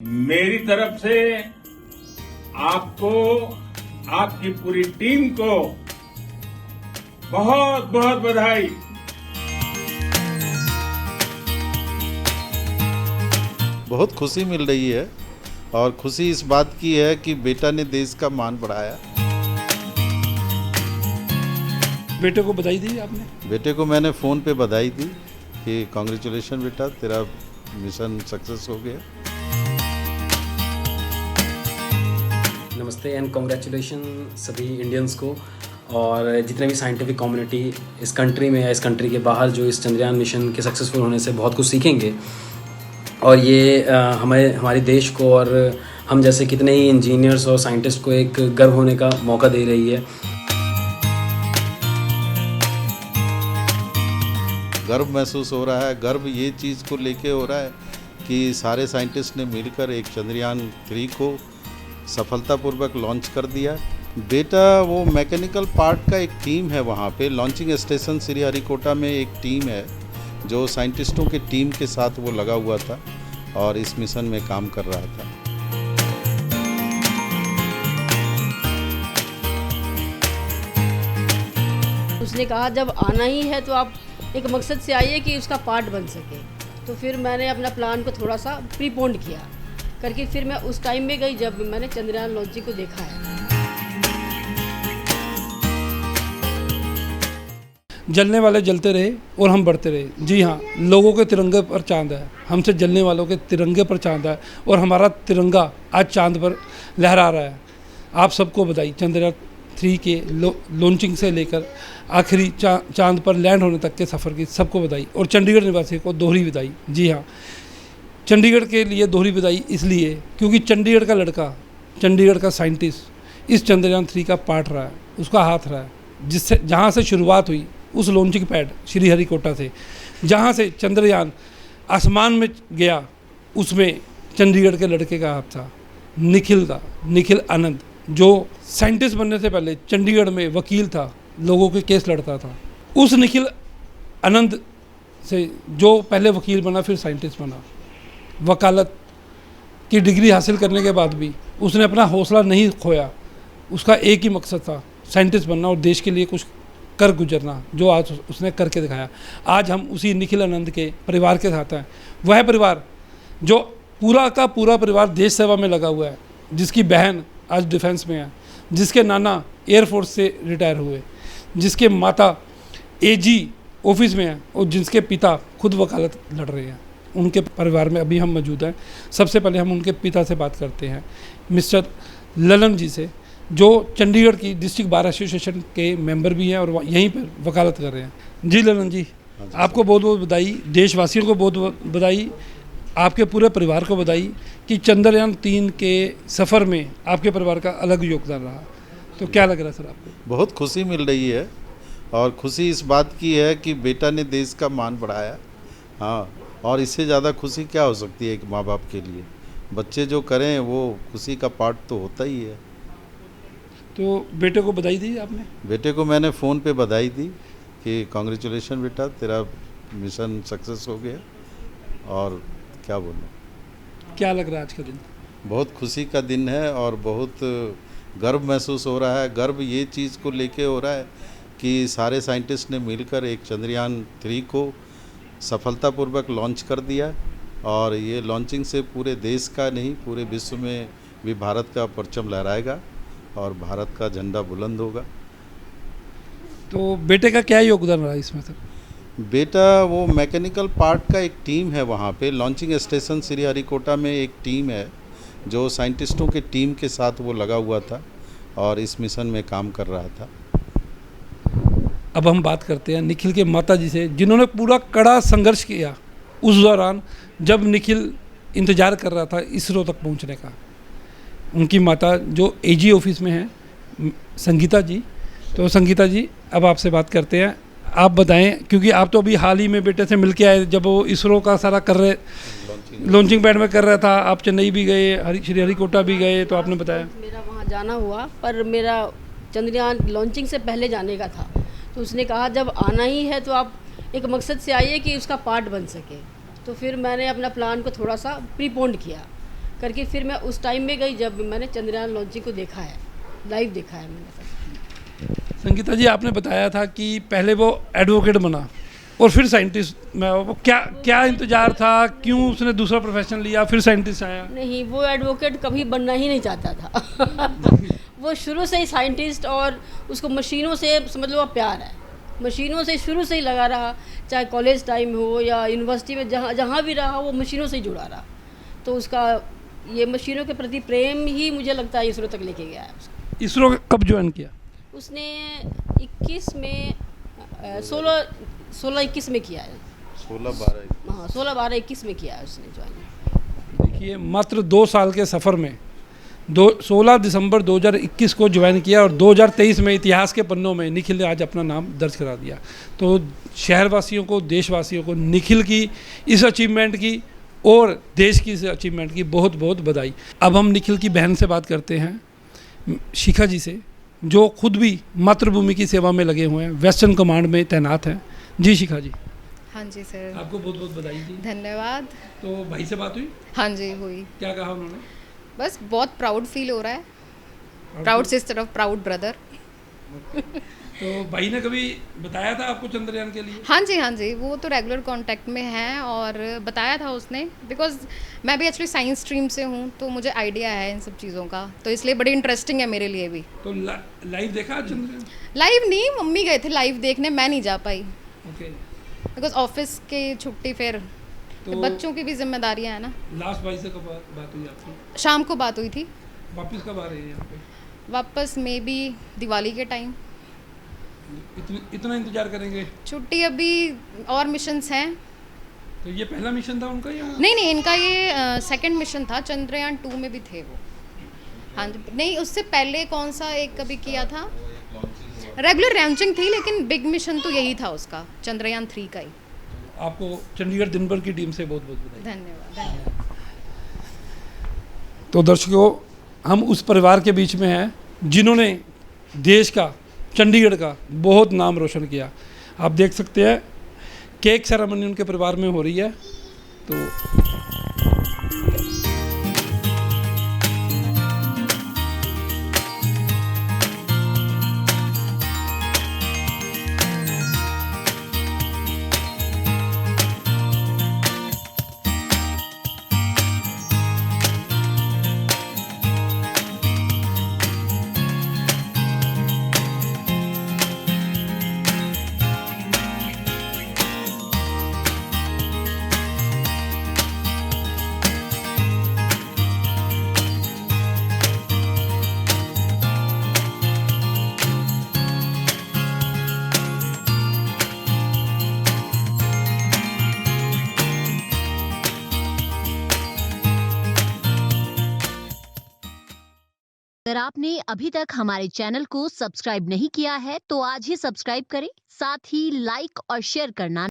मेरी तरफ से आपको, आपकी पूरी टीम को बहुत बहुत बधाई। बहुत खुशी मिल रही है और खुशी इस बात की है कि बेटा ने देश का मान बढ़ाया। बेटे को बधाई दी आपने? बेटे को मैंने फ़ोन पे बधाई दी कि कांग्रेचुलेशन बेटा, तेरा मिशन सक्सेस हो गया। नमस्ते एंड कॉन्ग्रेचुलेशन सभी इंडियंस को और जितने भी साइंटिफिक कम्युनिटी इस कंट्री में या इस कंट्री के बाहर जो इस चंद्रयान मिशन के सक्सेसफुल होने से बहुत कुछ सीखेंगे और ये हमारे देश को और हम जैसे कितने ही इंजीनियर्स और साइंटिस्ट को एक गर्व होने का मौका दे रही है। गर्व महसूस हो रहा है। गर्व ये चीज़ को लेके हो रहा है कि सारे साइंटिस्ट ने मिलकर एक चंद्रयान 3 को सफलतापूर्वक लॉन्च कर दिया। बेटा वो मैकेनिकल पार्ट का एक टीम है, वहाँ पे लॉन्चिंग स्टेशन श्रीहरिकोटा में एक टीम है जो साइंटिस्टों के टीम के साथ वो लगा हुआ था और इस मिशन में काम कर रहा था। उसने कहा जब आना ही है तो आप एक मकसद से आइए कि उसका पार्ट बन सके। तो फिर मैंने अपना प्लान को थोड़ा सा प्रीपोन्ड किया करके फिर मैं उस टाइम में गई जब मैंने चंद्रयान लॉन्चिंग को देखा है। जलने वाले जलते रहे और हम बढ़ते रहे। जी हाँ, लोगों के तिरंगे पर चांद है, हमसे जलने वालों के तिरंगे पर चांद है और हमारा तिरंगा आज चांद पर लहरा रहा है। आप सबको बधाई। चंद्रयान 3 के लॉन्चिंग से लेकर आखिरी चांद पर लैंड होने तक के सफ़र की सबको बधाई और चंडीगढ़ निवासी को दोहरी बधाई। जी हाँ, चंडीगढ़ के लिए दोहरी बधाई इसलिए क्योंकि चंडीगढ़ का लड़का, चंडीगढ़ का साइंटिस्ट इस चंद्रयान 3 का पार्ट रहा है, उसका हाथ रहा है, जिससे जहाँ से शुरुआत हुई उस लॉन्चिंग पैड श्रीहरिकोटा से, जहाँ से चंद्रयान आसमान में गया उसमें चंडीगढ़ के लड़के का हाथ था, निखिल का, निखिल आनंद, जो साइंटिस्ट बनने से पहले चंडीगढ़ में वकील था, लोगों के केस लड़ता था। उस निखिल आनंद से जो पहले वकील बना फिर साइंटिस्ट बना, वकालत की डिग्री हासिल करने के बाद भी उसने अपना हौसला नहीं खोया। उसका एक ही मकसद था, साइंटिस्ट बनना और देश के लिए कुछ कर गुजरना, जो आज उसने करके दिखाया। आज हम उसी निखिल आनंद के परिवार के साथ हैं। वह परिवार जो पूरा का पूरा परिवार देश सेवा में लगा हुआ है, जिसकी बहन आज डिफेंस में है, जिसके नाना एयरफोर्स से रिटायर हुए, जिसके माता एजी ऑफिस में है और जिसके पिता खुद वकालत लड़ रहे हैं। उनके परिवार में अभी हम मौजूद हैं। सबसे पहले हम उनके पिता से बात करते हैं, मिस्टर ललन जी से, जो चंडीगढ़ की डिस्ट्रिक्ट बार एसोसिएशन के मेंबर भी हैं और यहीं पर वकालत कर रहे हैं। जी ललन जी, आपको बहुत बहुत बधाई, देशवासियों को बहुत बहुत बधाई, आपके पूरे परिवार को बधाई कि चंद्रयान 3 के सफ़र में आपके परिवार का अलग योगदान रहा। तो क्या लग रहा है सर आपको? बहुत खुशी मिल रही है और खुशी इस बात की है कि बेटा ने देश का मान बढ़ाया। हाँ, और इससे ज़्यादा खुशी क्या हो सकती है एक माँ बाप के लिए। बच्चे जो करें वो खुशी का पार्ट तो होता ही है। तो बेटे को बधाई दी आपने? बेटे को मैंने फ़ोन पे बधाई दी कि कांग्रेचुलेशन बेटा, तेरा मिशन सक्सेस हो गया। और क्या बोलूं, क्या लग रहा है आज का दिन? बहुत खुशी का दिन है और बहुत गर्व महसूस हो रहा है। गर्व ये चीज़ को लेके हो रहा है कि सारे साइंटिस्ट ने मिलकर एक चंद्रयान 3 को सफलतापूर्वक लॉन्च कर दिया और ये लॉन्चिंग से पूरे देश का नहीं पूरे विश्व में भी भारत का परचम लहराएगा और भारत का झंडा बुलंद होगा। तो बेटे का क्या योगदान रहा इसमें सर? बेटा वो मैकेनिकल पार्ट का एक टीम है, वहाँ पे लॉन्चिंग स्टेशन श्रीहरिकोटा में एक टीम है जो साइंटिस्टों के टीम के साथ वो लगा हुआ था और इस मिशन में काम कर रहा था। अब हम बात करते हैं निखिल के माता जी से, जिन्होंने पूरा कड़ा संघर्ष किया उस दौरान जब निखिल इंतज़ार कर रहा था इसरो तक पहुंचने का। उनकी माता जो एजी ऑफिस में है, संगीता जी। तो संगीता जी, अब आपसे बात करते हैं। आप बताएं, क्योंकि आप तो अभी हाल ही में बेटे से मिल के आए जब वो इसरो का सारा कर रहे लॉन्चिंग पैड में कर रहा था। आप चेन्नई भी गए, श्रीहरिकोटा भी गए, तो आपने बताया। मेरा वहाँ जाना हुआ, पर मेरा चंद्रयान लॉन्चिंग से पहले जाने का था। तो उसने कहा जब आना ही है तो आप एक मकसद से आइए कि उसका पार्ट बन सके। तो फिर मैंने अपना प्लान को थोड़ा सा प्रीपोन्ड किया करके फिर मैं उस टाइम में गई जब मैंने चंद्रयान लॉन्चिंग को देखा है, लाइव देखा है मैंने सब। संगीता जी, आपने बताया था कि पहले वो एडवोकेट बना और फिर साइंटिस्ट में, वो क्या इंतजार था, क्यों उसने दूसरा प्रोफेशन लिया, फिर साइंटिस्ट आया? नहीं, वो एडवोकेट कभी बनना ही नहीं चाहता था वो शुरू से ही साइंटिस्ट, और उसको मशीनों से समझ लो प्यार है, मशीनों से शुरू से ही लगा रहा, चाहे कॉलेज टाइम हो या यूनिवर्सिटी में, जहाँ भी रहा वो मशीनों से ही जुड़ा रहा। तो उसका ये मशीनों के प्रति प्रेम ही मुझे लगता है इसरो तक लेके गया है उसको। इसरो कब ज्वाइन किया? उसने 21 में 16-21 में किया है। 16-12 हाँ, 16-12-21 में किया है उसने ज्वाइन। देखिए, मात्र 2 साल के सफ़र में 16 दिसंबर 2021 को ज्वाइन किया और 2023 में इतिहास के पन्नों में निखिल ने आज अपना नाम दर्ज करा दिया। तो शहरवासियों को, देशवासियों को निखिल की इस अचीवमेंट की और देश की इस अचीवमेंट की बहुत बहुत बधाई। अब हम निखिल की बहन से बात करते हैं, शिखा जी से, जो खुद भी मातृभूमि की सेवा में लगे हुए हैं, वेस्टर्न कमांड में तैनात हैं। जी शिखा जी। हाँ जी सर, आपको बहुत बहुत बधाई जी। धन्यवाद। तो भाई से बात हुई? हाँ जी हुई। क्या कहा उन्होंने? बस बहुत प्राउड फील हो रहा है, proud sister of proud brother. तो भाई ने कभी बताया था आपको चंद्रयान के लिए? हाँ जी, वो तो रेगुलर कांटेक्ट में है और बताया था उसने, बिकॉज मैं भी एक्चुअली साइंस स्ट्रीम से हूँ तो मुझे आइडिया है इन सब चीज़ों का, तो इसलिए बड़ी इंटरेस्टिंग है मेरे लिए भी। तो लाइव देखा चंद्रयान? लाइव नहीं, मम्मी गए थे लाइव देखने, मैं नहीं जा पाई ओके। बिकॉज ऑफिस की छुट्टी, फिर तो बच्चों की भी जिम्मेदारियाँ हैं ना। लास्ट भाई से कब बात हुई आपकी? शाम को बात हुई थी। वापस कब आ रही है यहाँ पे? वापस मे बी दिवाली के टाइम। इतना इंतजार करेंगे? छुट्टी अभी और मिशंस हैं। तो ये पहला मिशन था उनका या? नहीं, इनका ये सेकंड मिशन था, चंद्रयान 2 में भी थे वो। हाँ जी, नहीं उससे पहले कौन सा एक कभी किया था, रेगुलर लॉन्चिंग थी, लेकिन बिग मिशन तो यही था उसका, चंद्रयान 3 का ही। आपको चंडीगढ़ दिन भर की टीम से बहुत बहुत बधाई। धन्यवाद। तो दर्शकों, हम उस परिवार के बीच में हैं जिन्होंने देश का, चंडीगढ़ का बहुत नाम रोशन किया। आप देख सकते हैं केक सेरेमनी उनके परिवार में हो रही है। तो अगर आपने अभी तक हमारे चैनल को सब्सक्राइब नहीं किया है तो आज ही सब्सक्राइब करें, साथ ही लाइक और शेयर करना